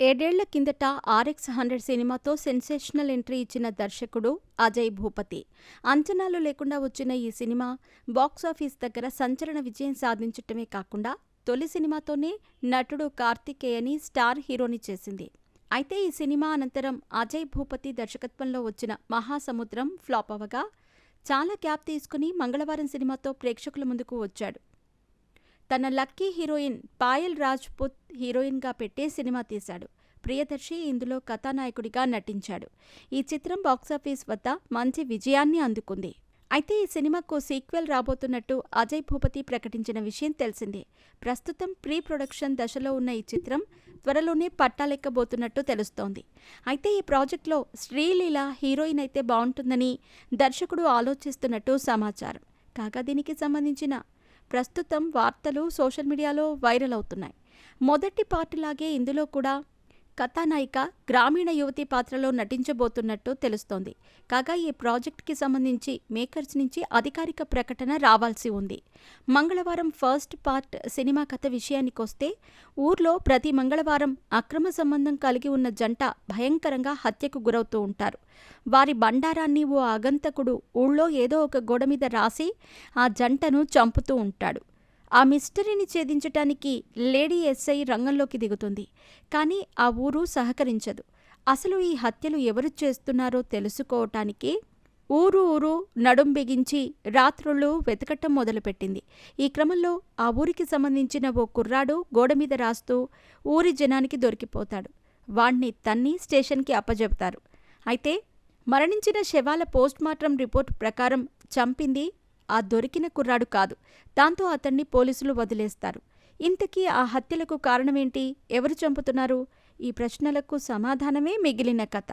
ఏడేళ్ల కిందట RX-100 సినిమాతో సెన్సేషనల్ ఎంట్రీ ఇచ్చిన దర్శకుడు అజయ్ భూపతి. అంచనాలు లేకుండా వచ్చిన ఈ సినిమా బాక్సాఫీస్ దగ్గర సంచలన విజయం సాధించటమే కాకుండా తొలి సినిమాతోనే నటుడు కార్తికేయని స్టార్ హీరోని చేసింది. అయితే ఈ సినిమా అనంతరం అజయ్ భూపతి దర్శకత్వంలో వచ్చిన మహాసముద్రం ఫ్లాప్ అవగా చాలా గ్యాప్ తీసుకుని మంగళవారం సినిమాతో ప్రేక్షకుల ముందుకు వచ్చాడు. తన లక్కీ హీరోయిన్ పాయల్ రాజ్పుత్ హీరోయిన్గా పెట్టే సినిమా తీశాడు. ప్రియదర్శి ఇందులో కథానాయకుడిగా నటించాడు. ఈ చిత్రం బాక్సాఫీస్ వద్ద మంచి విజయాన్ని అందుకుంది. అయితే ఈ సినిమాకు సీక్వెల్ రాబోతున్నట్టు అజయ్ భూపతి ప్రకటించిన విషయం తెలిసిందే. ప్రస్తుతం ప్రీ ప్రొడక్షన్ దశలో ఉన్న ఈ చిత్రం త్వరలోనే పట్టాలెక్కబోతున్నట్టు తెలుస్తోంది. అయితే ఈ ప్రాజెక్టులో శ్రీలీల హీరోయిన్ అయితే బాగుంటుందని దర్శకుడు ఆలోచిస్తున్నట్టు సమాచారం. కాగా దీనికి సంబంధించిన ప్రస్తుతం వార్తలు సోషల్ మీడియాలో వైరల్ అవుతున్నాయి. మొదటి పార్టులాగే ఇందులో కూడా కథానాయిక గ్రామీణ యువతి పాత్రలో నటించబోతున్నట్టు తెలుస్తోంది. కాగా ఈ ప్రాజెక్ట్కి సంబంధించి మేకర్స్ నుంచి అధికారిక ప్రకటన రావాల్సి ఉంది. మంగళవారం ఫస్ట్ పార్ట్ సినిమా కథ విషయానికొస్తే ఊర్లో ప్రతి మంగళవారం అక్రమ సంబంధం కలిగి ఉన్న జంట భయంకరంగా హత్యకు గురవుతూ ఉంటారు. వారి బండారాన్ని ఓ ఆగంతకుడు ఊళ్ళో ఏదో ఒక గోడ మీద రాసి ఆ జంటను చంపుతూ ఉంటాడు. ఆ మిస్టరీని ఛేదించటానికి లేడీ ఎస్ఐ రంగంలోకి దిగుతుంది. కానీ ఆ ఊరు సహకరించదు. అసలు ఈ హత్యలు ఎవరు చేస్తున్నారో తెలుసుకోవటానికి ఊరు నడుం బిగించి రాత్రుళ్ళు వెతకటం మొదలుపెట్టింది. ఈ క్రమంలో ఆ ఊరికి సంబంధించిన ఓ కుర్రాడు గోడ మీద రాస్తూ ఊరి జనానికి దొరికిపోతాడు. వాణ్ణి తన్ని స్టేషన్కి అప్పజెప్తారు. అయితే మరణించిన శవాల పోస్ట్మార్టం రిపోర్ట్ ప్రకారం చంపింది ఆ దొరికిన కుర్రాడు కాదు. దాంతో అతన్ని పోలీసులు వదిలేస్తారు. ఇంతకీ ఆ హత్యలకు కారణమేంటి? ఎవరు చంపుతున్నారు? ఈ ప్రశ్నలకు సమాధానమే మిగిలిన కథ.